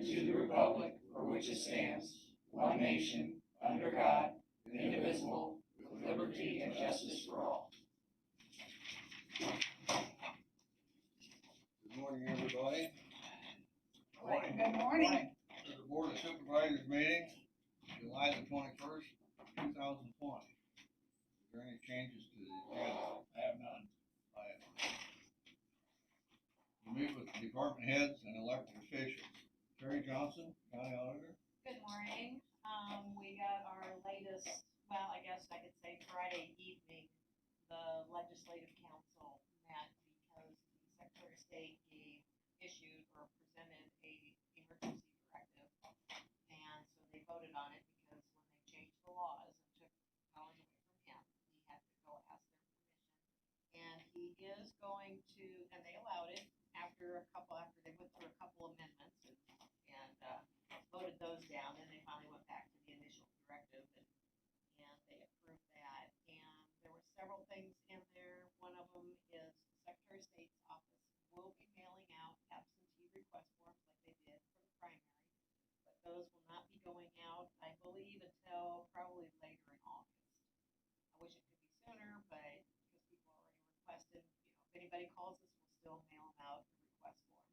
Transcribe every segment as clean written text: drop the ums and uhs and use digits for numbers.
and to the republic for which it stands, one nation, under God, indivisible, with liberty and justice for all. Good morning, everybody. Good morning. To the Board of Supervisors meeting, July the 21st, 2020. Is there any changes to the agenda? I have none. We meet with the department heads and elected officials. Terry Johnson, County Auditor. Good morning. We got our latest, well, I guess I could say Friday evening, the Legislative Council met because the Secretary of State issued or presented a emergency directive. And so they voted on it because when they changed the laws and took powers away from him, he had to go ask their permission. And he is going to, and they allowed it after they went through a couple amendments and voted those down, and they finally went back to the initial directive and they approved that. And there were several things in there. One of them is the Secretary of State's office will be mailing out absentee request forms like they did for the primary, but those will not be going out, I believe, until probably later in August. I wish it could be sooner, but because people already requested, if anybody calls us, we'll still mail them out the request form.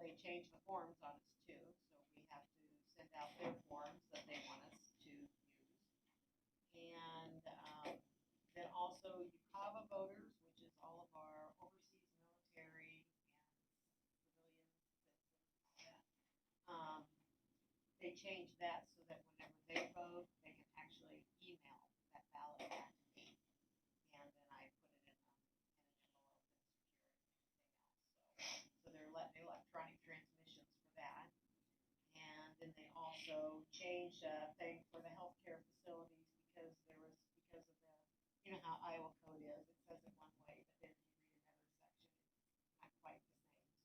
They changed the forms on us too, so we have to send out their forms that they want us to use. And then also UCAVA voters, which is all of our overseas military and civilian citizens. They changed that so that whenever they vote, they can actually email that ballot back to me. And then I put it in an envelope and secure it and everything else. So they're letting electronic transmissions for that. And then they also changed a thing for the healthcare facilities because of the, how Iowa code is. It says it one way, but then you read another section, it's not quite the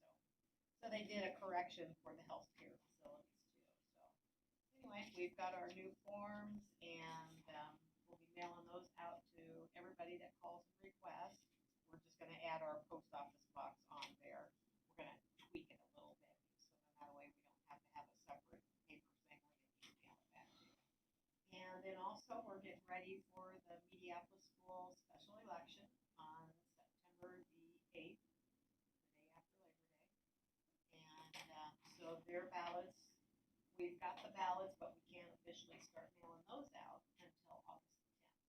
same. So they did a correction for the healthcare facilities too. So anyway, we've got our new forms, and we'll be mailing those out to everybody that calls and requests. We're just going to add our post office box on there. We're going to tweak it a little bit, so that way we don't have to have a separate paper thing where they can mail it back to. And then also we're getting ready for the Mediapolis School special election on September the 8th, the day after Labor Day. And so their ballots, we've got the ballots, but we can't officially start mailing those out until August the 10th.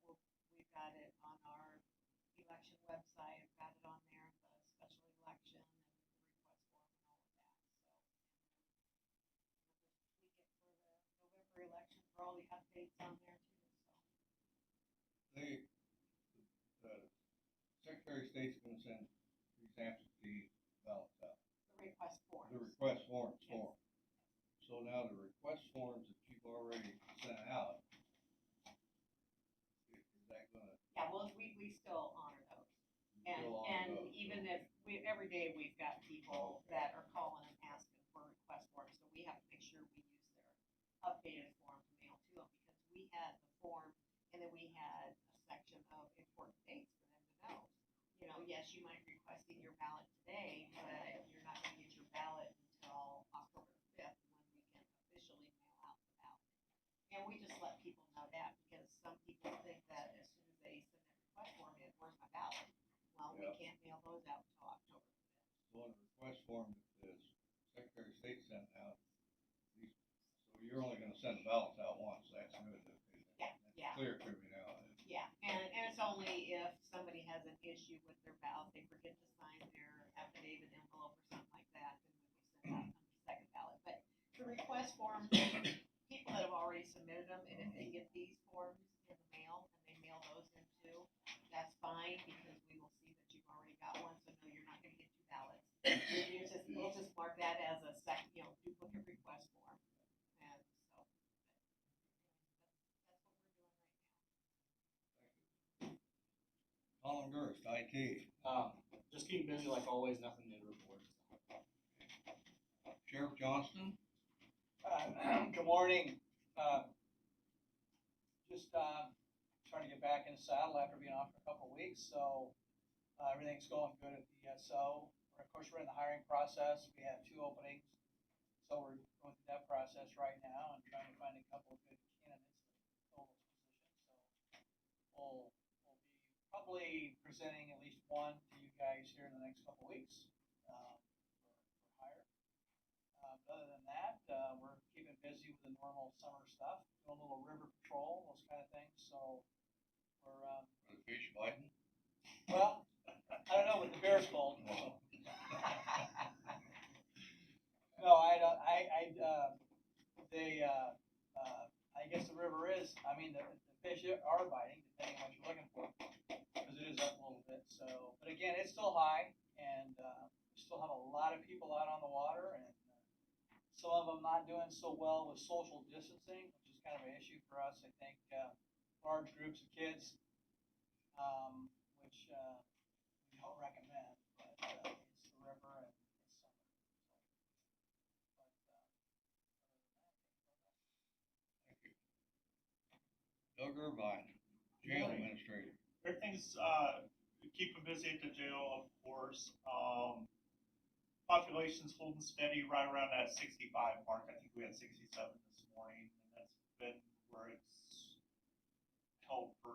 So, but we've got it on our election website. I've got it on there, the special election and the request form and all of that. So we'll just tweak it for the November election for all the updates on there too. The Secretary of State's going to send these absentee ballots out. The request forms. The request forms Yes. for them. So now the request forms that you've already sent out, is that going to? Yeah, well, we still honor those. And even if every day we've got people that are calling and asking for request forms, so we have to make sure we use their updated form to mail to them, because we had the form and then we had a section of important dates for them to know. Yes, you might be requesting your ballot today, but you're not going to get your ballot until October 5th when we can officially mail out the ballot. And we just let people know that, because some people think that as soon as they send that request form in, where's my ballot? Well, we can't mail those out until October 5th. So on the request form that the Secretary of State sent out, so you're only going to send the ballots out once. That's good. Yeah. Clear to me now. Yeah, and it's only if somebody has an issue with their ballot, they forget to sign their affidavit envelope or something like that, then we will send out the second ballot. But the request forms, people that have already submitted them, and if they get these forms in the mail and they mail those in too, that's fine, because we will see that you've already got one, so no, you're not gonna get two ballots. We'll just mark that as a duplicate request form. And so that's what we're doing right now. Colin Durst, IT. Just keep busy like always, nothing new to report. Sheriff Johnston. Good morning. Just trying to get back in the saddle after being off for a couple of weeks, so everything's going good at the ESO. Of course, we're in the hiring process. We have 2 openings So we're going through that process right now and trying to find a couple of good candidates to fill those positions. So we'll be probably presenting at least one to you guys here in the next couple of weeks, for hire. But other than that, we're keeping busy with the normal summer stuff, doing a little river patrol, those kind of things. So we're, For the fish biting? well, I don't know what the bear's called. So. No, I don't, I guess the river is, I mean, the fish are biting, depending on what you're looking for, because it is up a little bit, so, but again, it's still high, and, we still have a lot of people out on the water, and some of them not doing so well with social distancing, which is kind of an issue for us, I think, large groups of kids, which, we don't recommend, but, it's the river and it's summer, so. Thank you. Doug Irvine, jail administrator. Everything's, keeping busy at the jail, of course. Population's holding steady right around that 65 mark. I think we had 67 this morning, and that's been where it's held for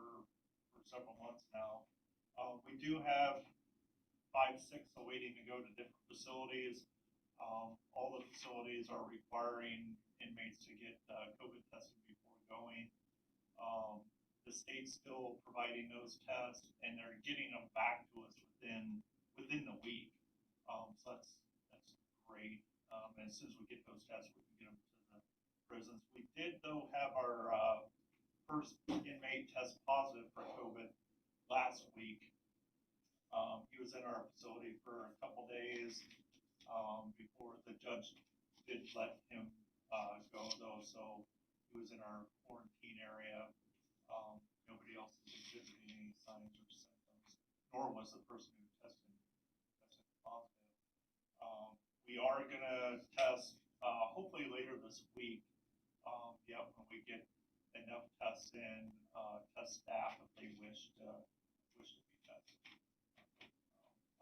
several months now. We do have 5, 6 awaiting to go to different facilities. All the facilities are requiring inmates to get COVID tested before going. The state's still providing those tests, and they're getting them back to us within the week. So that's great. And as soon as we get those tests, we can get them to the prisons. We did though have our first inmate test positive for COVID last week. He was in our facility for a couple days before the judge did let him go though. So he was in our quarantine area. Nobody else is exhibiting any signs or symptoms, nor was the person who tested positive. We are gonna test hopefully later this week. When we get enough tests in, test staff if they wish to be tested.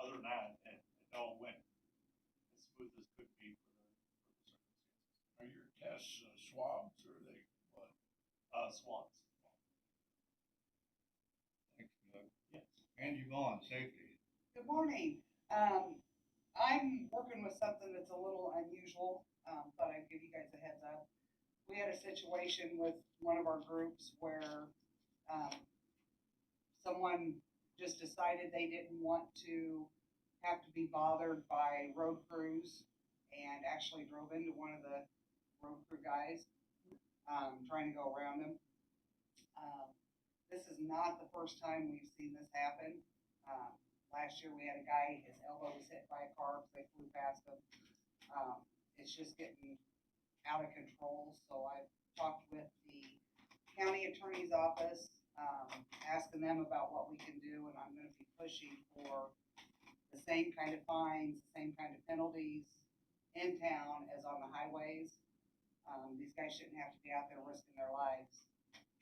Other than that, it all went as smooth as could be for the circumstances. Are your tests swabs or are they what? Swabs. Thanks, Doug. Yes. Angie Vaughn, safety. Good morning. I'm working with something that's a little unusual, but I'd give you guys a heads up. We had a situation with one of our groups where, someone just decided they didn't want to have to be bothered by road crews and actually drove into one of the road crew guys, trying to go around him. This is not the first time we've seen this happen. Last year we had a guy, his elbow was hit by a car, so they flew past him. It's just getting out of control, so I've talked with the county attorney's office, asking them about what we can do, and I'm gonna be pushing for the same kind of fines, the same kind of penalties in town as on the highways. These guys shouldn't have to be out there risking their lives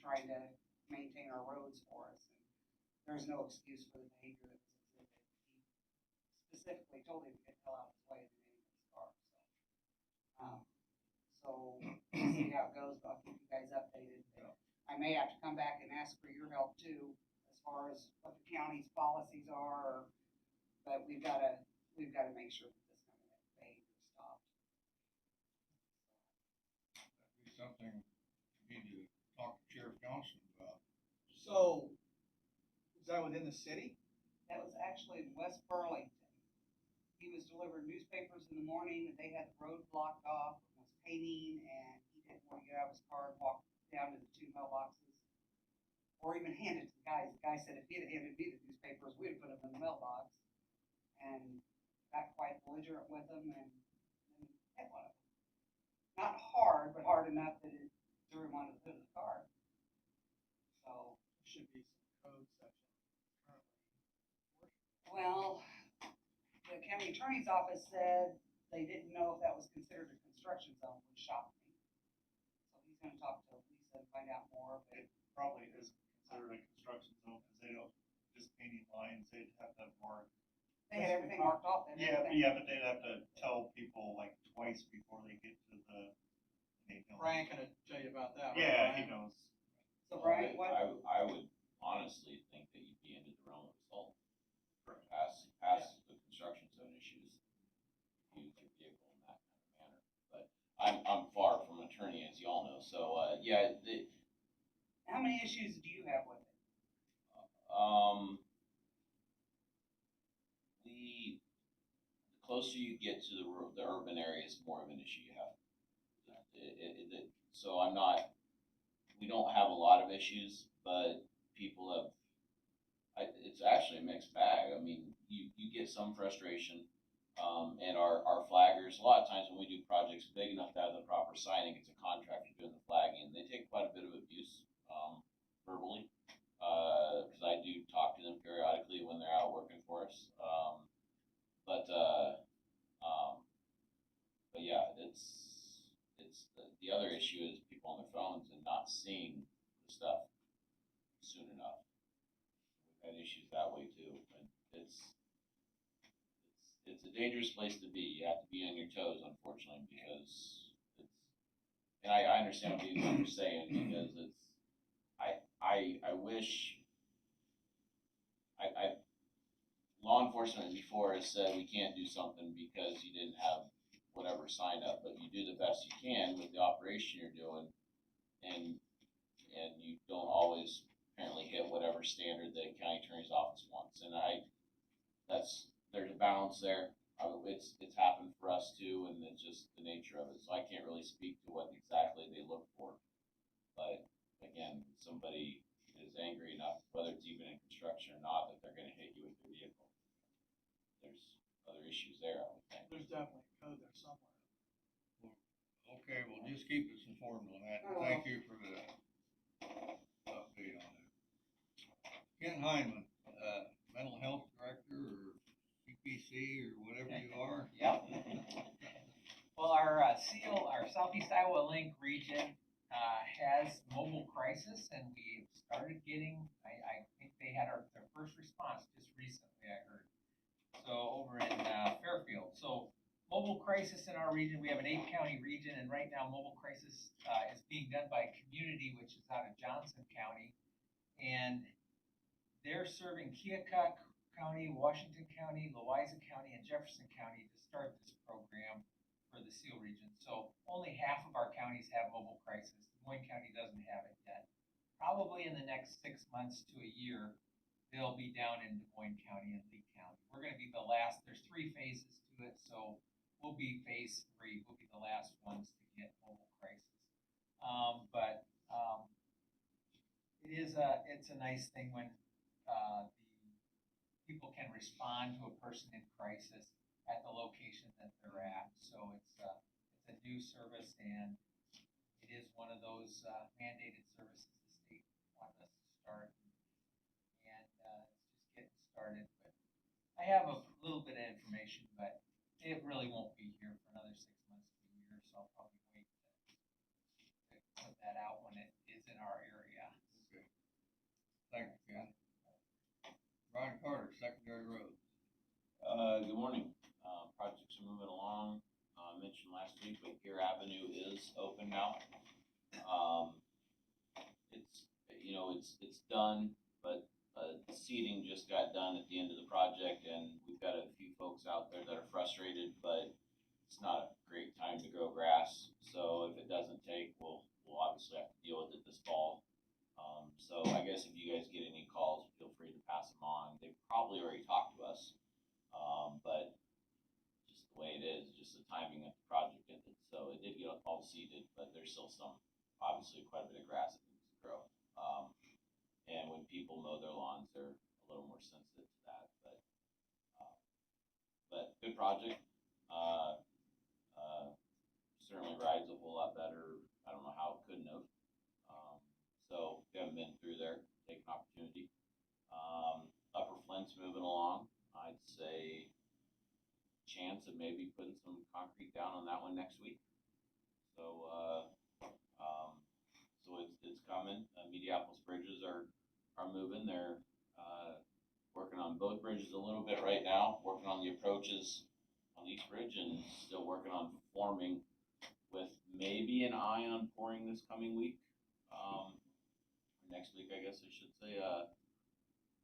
trying to maintain our roads for us. And there's no excuse for the behavior that was exhibited. He specifically told him to get the hell out of his way and get in his car. So we'll see how it goes, but I'll keep you guys updated. I may have to come back and ask for your help too, as far as what the county's policies are, but we've gotta make sure that this kind of behavior is stopped. That'd be something you need to talk to Sheriff Johnson about. So, is that within the city? That was actually in West Burlington. He was delivering newspapers in the morning, and they had the road blocked off, and was painting, and he didn't want to get out of his car and walk down to the 2 mailboxes, or even hand it to the guys. The guy said if he'd have handed me the newspapers, we'd have put them in the mailbox, and got quite belligerent with them, and hit one of them. Not hard, but hard enough that it threw him onto the hood of the car. So, Should be some code section currently. well, the county attorney's office said they didn't know if that was considered a construction zone, which shocked me. So he's gonna talk to Lisa and find out more, but It probably isn't considered a construction zone because they don't just painting lines. They'd have that marked They had everything marked off then. Yeah, but they'd have to tell people like twice before they get to the. they don't- Brian can tell you about that. right, Yeah, he Brian? knows. So Brian, what, I would honestly think that you'd be into the realm of assault. Past the construction zone issues, use your vehicle in that kind of manner. But I'm far from an attorney, as you all know, so, yeah, how many issues do you have with it? the closer you get to the urban areas, more of an issue you have. So we don't have a lot of issues, but people have, it's actually a mixed bag. I mean, you get some frustration, and our flaggers, a lot of times when we do projects big enough to have the proper signing, it's a contractor doing the flagging, and they take quite a bit of abuse, verbally. Cause I do talk to them periodically when they're out working for us. But, but yeah, the other issue is people on their phones and not seeing the stuff soon enough. We've had issues that way too, and it's a dangerous place to be. You have to be on your toes, unfortunately, because and I understand what you're saying, because I wish, law enforcement before has said we can't do something because you didn't have whatever sign up, but you do the best you can with the operation you're doing, and you don't always apparently hit whatever standard the county attorney's office wants, and there's a balance there. It's happened for us too, and it's just the nature of it, so I can't really speak to what exactly they look for. But again, somebody is angry enough, whether it's even in construction or not, that they're gonna hit you with their vehicle. There's other issues there, I would think. There's definitely a code there somewhere. Okay, well, just keep us informed on that, and thank you for the update on that. Ken Hyman, mental health director, or CPC, or whatever you are. Yep. Well, our Southeast Iowa Link region, has mobile crisis, and we've started getting, I think they had their first response just recently, I heard. So over in, Fairfield. So mobile crisis in our region, we have an 8-county region, and right now mobile crisis, is being done by a community which is out of Johnson County. And they're serving Keokuk County, Washington County, Louisa County, and Jefferson County to start this program for the SEAL region. So only half of our counties have mobile crisis. Moines County doesn't have it yet. Probably in the next 6 months to a year, they'll be down in Des Moines County and Lee County. We're gonna be the last, there's 3 phases to it, so we'll be phase 3. We'll be the last ones to get mobile crisis. It's a nice thing when, the people can respond to a person in crisis at the location that they're at. So it's a new service, and it is one of those, mandated services the state wanted us to start. And, it's just getting started, but I have a little bit of information, but it really won't be here for another 6 months to a year, so I'll probably wait to put that out when it is in our area. Okay. Thank you, Ken. Brian Carter, secondary roads. Good morning. Projects are moving along. I mentioned last week, but Gear Avenue is open now. It's done, but, the seeding just got done at the end of the project, and we've got a few folks out there that are frustrated, but it's not a great time to grow grass. So if it doesn't take, we'll obviously have to deal with it this fall. So I guess if you guys get any calls, feel free to pass them on. They've probably already talked to us. But just the way it is, just the timing of the project ended. So it did get all seeded, but there's still obviously quite a bit of grass that needs to grow. And when people mow their lawns, they're a little more sensitive to that, but good project. Certainly rides a whole lot better. I don't know how it couldn't have. So if you haven't been through there, take an opportunity. Upper Flint's moving along. I'd say chance of maybe putting some concrete down on that one next week. So, it's coming. Mediapolis bridges are moving. They're, working on both bridges a little bit right now, working on the approaches on each bridge, and still working on forming with maybe an eye on pouring this coming week. Next week, I guess I should say.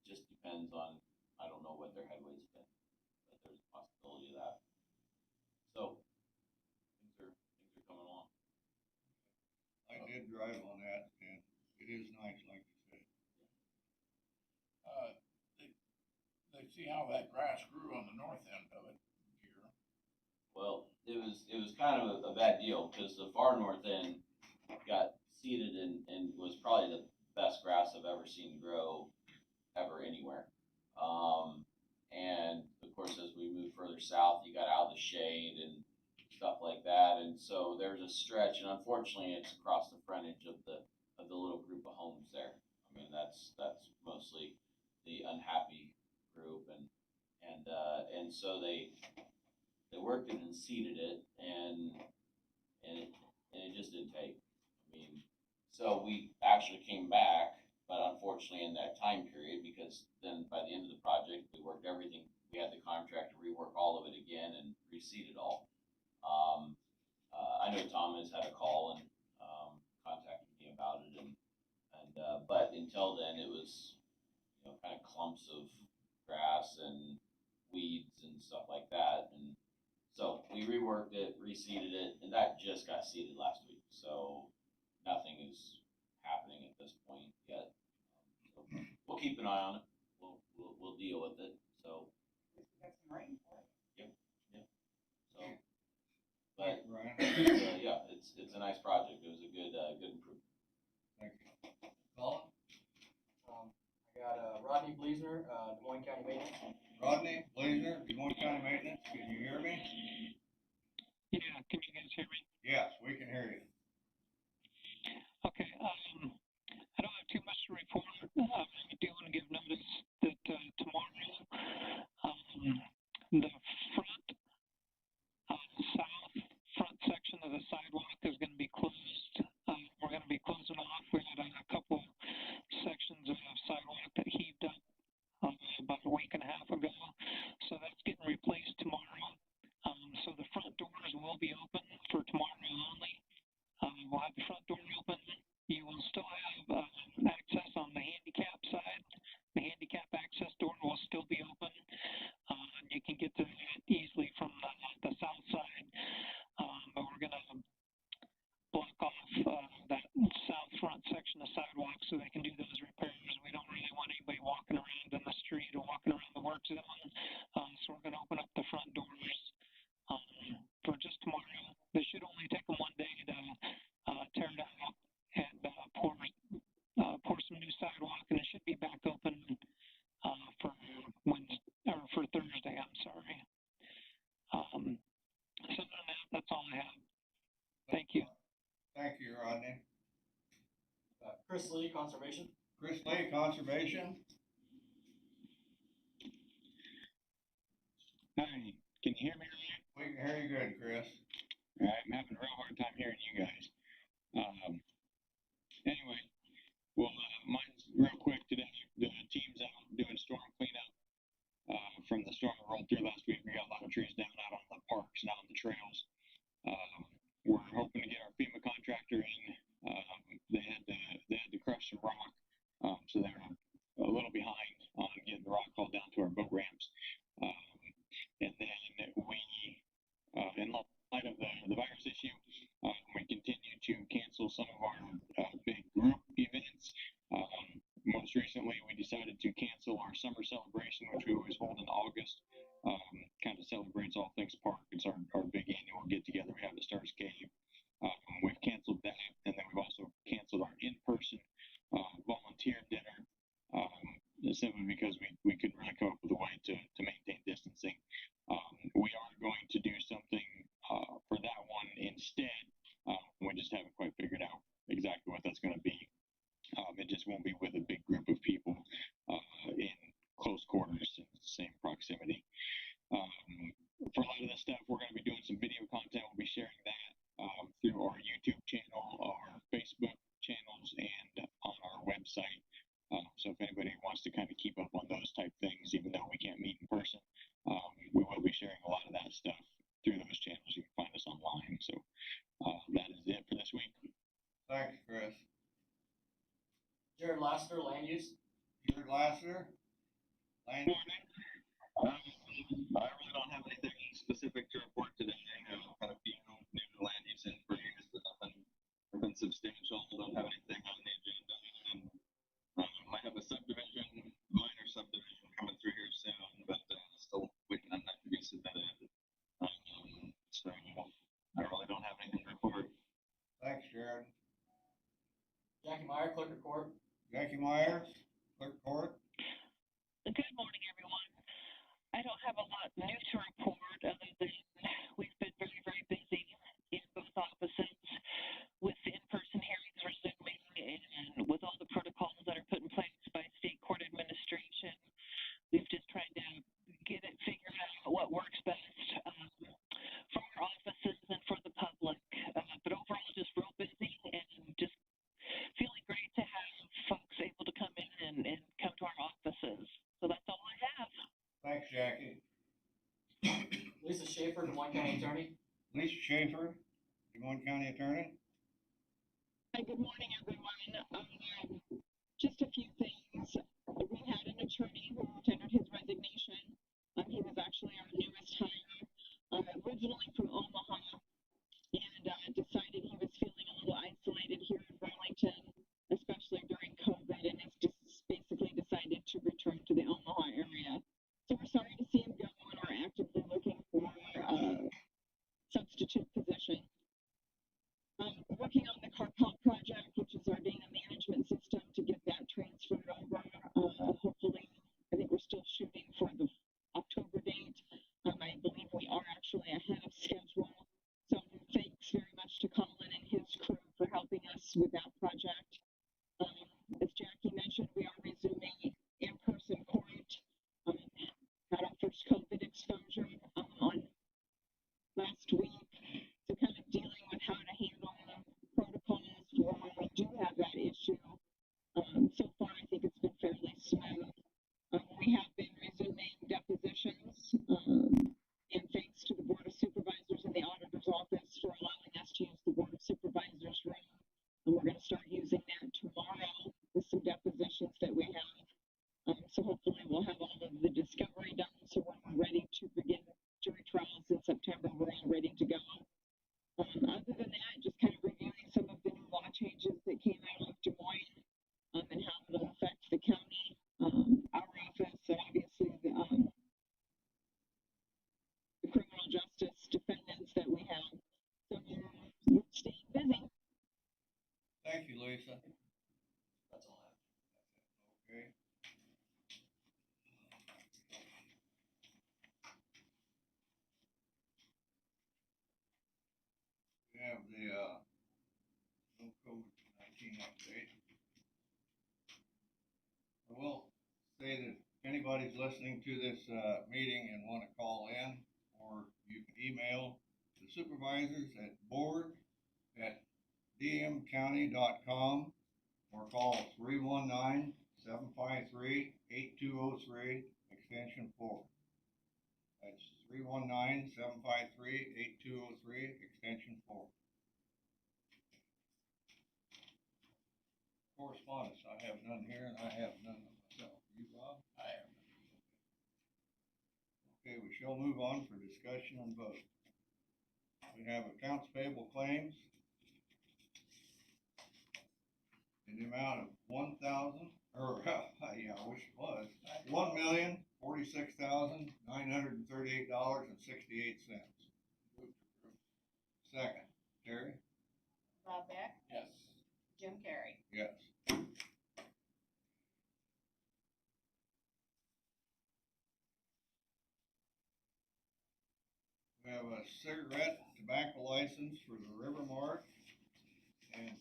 Just depends on, I don't know what their headway's been, but there's a possibility of that. So things are coming along. I did drive on that, and it is nice, like you said. They see how that grass grew on the north end of it here. Well, it was kind of a bad deal because the far north end got seeded and was probably the best grass I've ever seen grow ever anywhere. And of course, as we move further south, you got out of the shade and stuff like that. And so there's a stretch, and unfortunately, it's across the frontage of the little group of homes there. I mean, that's mostly the unhappy group, and so they worked it and seeded it, and it just didn't take. I mean, so we actually came back, but unfortunately in that time period, because then by the end of the project, we worked everything. We had the contractor rework all of it again and reseed it all. I know Tom has had a call and contacted me about it, and but until then, it was kind of clumps of grass and weeds and stuff like that, and so we reworked it, reseeded it, and that just got seeded last week. So nothing is happening at this point yet. So we'll keep an eye on it. We'll deal with it. So. We got some rain for it. Yep. So, but Ryan, yeah, it's a nice project. It was a good improvement. thank you. Colin? I got, Rodney Bleasner, Des Moines County Maintenance. Rodney Blazer, Des Moines County Maintenance, can you hear me? Yeah, can you guys hear me? Yes, we can hear you. Okay, I don't have too much to report. I do want to give notice that tomorrow, the south front section of the sidewalk is going to be closed. We're going to be closing off. We had a couple sections of sidewalk that heaved up about a week and a half ago, so that's getting replaced tomorrow. So the front doors will be open for tomorrow only. We'll have the front door open. You will still have access on the handicap side. The handicap access door will still be open. You can get to it easily from the south side, but we're going to block off that south front section of sidewalk so they can do those repairs. We don't really want anybody walking around in the street or walking around the work zone, so we're going to open up the front doors for just tomorrow. They should only take them one day to tear it out and pour some new sidewalk, and it should be back open for Wednesday or for Thursday. I'm sorry. So that's all I have. Thank you. Thank you, Rodney. Chris Lee, Conservation. Chris Lee, Conservation. Hi, can you hear me? We can hear you good, Chris. I'm having a real hard time hearing you guys. Anyway, well, mine's real quick today. The team's out doing storm cleanup. From the storm that rolled through last week, we got a lot of trees down out on the parks and out on the trails. We're hoping to get our FEMA contractor in. They had to crush some rock, so they're a little behind on getting the rock hauled down to our boat ramps. And then we, in light of the virus issue, we continue to cancel some of our big group events. Most recently, we decided to cancel our summer celebration, which we always hold in August. Kind of celebrates all things park. It's our big annual get together we have at Stars Cave. We've canceled that, and then we've also canceled our in-person volunteer dinner, simply because we couldn't really come up with a way to maintain distancing. We are going to do something for that one instead. We just haven't quite figured out exactly what that's going to be. It just won't be with a big group of people in close quarters in the same proximity. For a lot of this stuff, we're going to be doing some video content. We'll be sharing that through our YouTube channel, our Facebook channels, and on our website. So if anybody wants to kind of keep up on those type things, So that is it for this week. Thanks, Chris. Jared Lassiter, land use. Jared Lassiter? Land. Morning. I really don't have anything specific to report today. I've had a few new land use inquiries, but nothing substantial. Don't have anything on the agenda. And might have a minor subdivision coming through here soon, but still waiting on that to be submitted. So I really don't have anything to report. Thanks, Jared. Jackie Meyer, clerk of court. Jackie Myers, clerk court. Good morning, everyone. I don't have a lot new to report other than we've been very, very busy in both offices with in-person hearings resuming and with all the protocols that are put in place by state court administration. We've just tried to get it figured out what works best for our offices and for the public. But overall, just real busy and just feeling great to have folks able to come in and come to our offices. So that's all I have. Thanks, Jackie. Lisa Schaefer, Des Moines County Attorney. Lisa Schaefer, Des Moines County Attorney. Hi, good morning, everyone. Just a few things. We had an attorney who tendered his resignation. He was actually our newest hire, originally from Omaha, and decided he was feeling a little isolated here in Burlington, especially during COVID, and has just basically decided to return to the Omaha area. So we're sorry to see him go, and we're actively looking for a substitute position. Working on the Carpal project, which is our data management system, to get that transferred over. Hopefully, I think we're still shooting for the October date. I believe we are actually ahead of schedule. So thanks very much to Colin and his crew for helping us with that project. As Jackie mentioned, we are resuming in-person court. Had our first COVID exposure on last week. So kind of dealing with how to handle protocols for when we do have that issue. So far, I think it's been fairly smooth. We have been resuming depositions, and thanks to the Board of Supervisors and the Auditor's Office for allowing us to use the Board of Supervisors room. And we're going to start using that tomorrow with some depositions that we have. So hopefully we'll have all of the discovery done. So when we're ready to begin jury trials in September, we're all ready to go. Other than that, just kind of reviewing some of the new law changes that came out of Des Moines and how it'll affect the county, our office, and obviously the criminal justice defendants that we have. So we're staying busy. Thank you, Lisa. That's all I have. Okay. We have the no COVID-19 update. I will say that if anybody's listening to this meeting and want to call in, or you can email the supervisors at board@dmcounty.com or call 319-753-8203, extension 4. That's 319-753-8203, extension 4. Correspondence, I have none here, and I have none myself. You, Bob? I have none. Okay, we shall move on for discussion and vote. We have accounts payable claims in the amount of $1,046,938.68. Second, Terry? Bob Beck, Yes. Jim Carrey. Yes. We have a cigarette tobacco license for the River Mart, and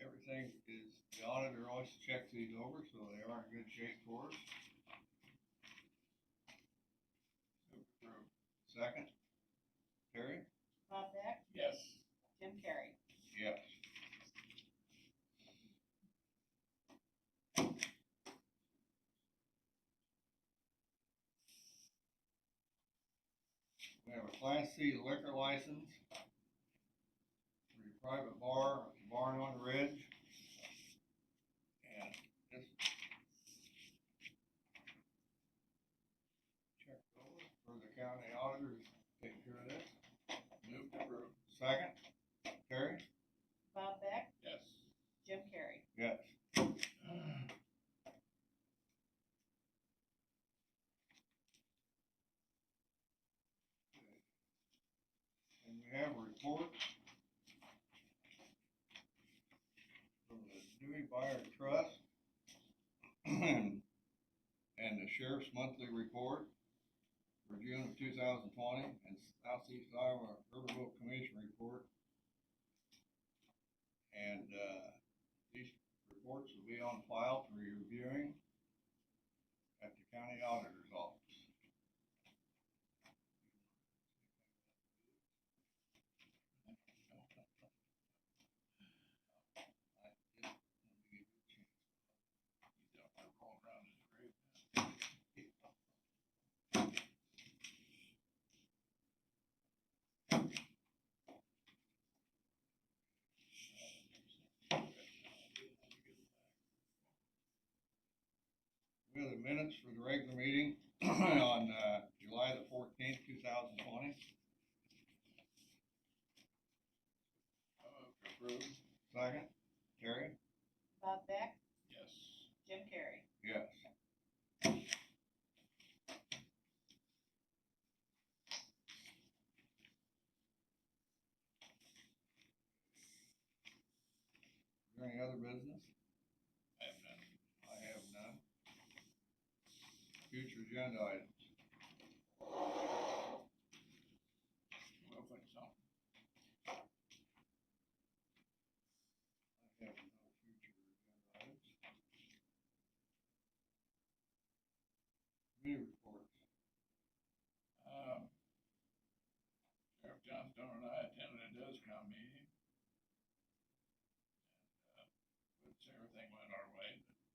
everything is, the auditor always checks these over, so they are in good shape for us. Second, Terry? Bob Beck, Yes. Jim Carrey. Yes. We have a Class C liquor license private bar, at the Barn on the Ridge. And this check over for the county auditors, take care of this. Move to approve. Second, Terry? Bob Beck, Yes. Jim Carrey. Yes. And we have a report from the Dewey Buyer Trust and the Sheriff's Monthly Report for June of 2020 and Southeast Iowa Riverboat Commission Report. And these reports will be on file for reviewing at the county auditor's office. We have the minutes for the regular meeting on July the 14th, 2020. Approve. Second, Terry? Bob Beck, Yes. Jim Carrey. Yes. Is there any other business? I have none. I have none. Future agenda items. We'll put something. I have no future agenda items. Committee reports. Sheriff Johnstone and I attended a DOSCOM meeting. And, wouldn't say everything went our way, but we,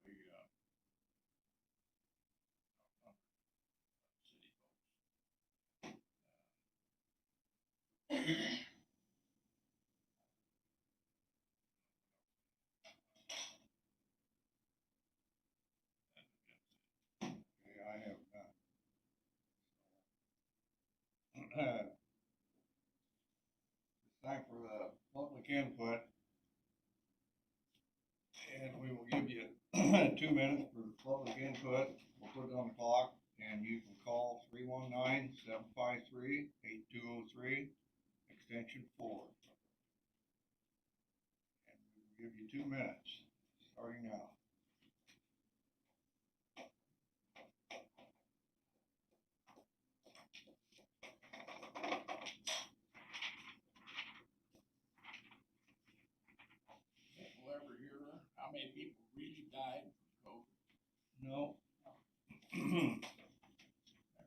city folks. Okay, I have none. It's time for the public input. And we will give you 2 minutes for public input. We'll put it on the clock and you can call 319-753-8203, extension 4. And we will give you 2 minutes, starting now. People ever hear how many people really died from COVID? No. I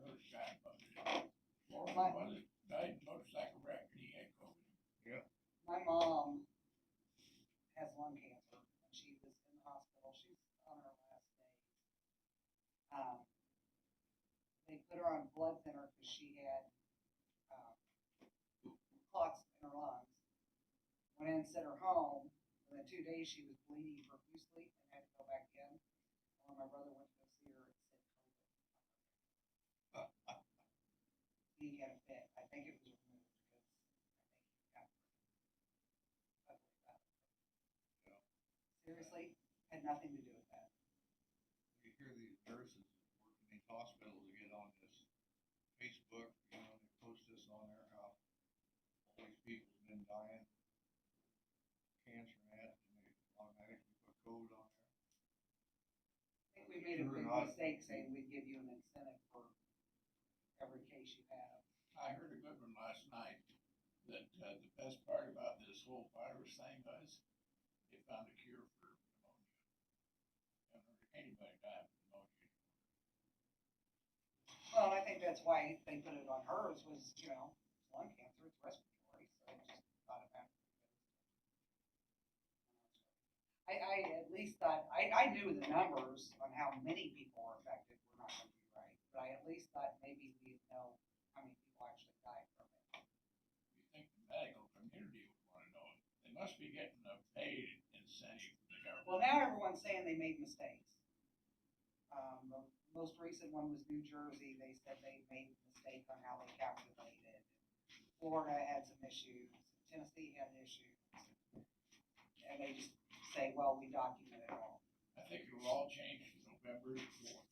heard a guy about it. Four brothers died in a motorcycle wreck and he had COVID. My mom has lung cancer, and she was in the hospital. She's on her last days. They put her on blood thinner because she had clots in her lungs. Went in and sent her home. Within 2 days, she was bleeding profusely and had to go back in. And when my brother went to go see her, it said COVID. He had a fit. I think it was removed because I think he got ugly about it. Yeah. Seriously, had nothing to do with that. You hear these nurses that work in these hospitals that get on this Facebook, they post this on there, how all these people have been dying of cancer and that, and they automatically put COVID on there. I think we made a Sure big not. mistake saying we'd give you an incentive for every case you have. I heard a good one last night, that, the best part about this whole virus thing was, they found a cure for pneumonia. Haven't heard anybody die of pneumonia. Well, I think that's why they put it on hers was, lung cancer, it's respiratory, so I just thought about it. I at least thought, I knew the numbers on how many people were affected were not going to be right, but I at least thought maybe we'd know how many people actually died from it. You think the medical community would must be getting a paid incentive from the government. Well, now everyone's saying they made mistakes. The most recent one was New Jersey. They said they made a mistake on how they calculated. Florida had some issues. Tennessee had issues. And they just say, well, we documented it all. I think it will all change November 4th.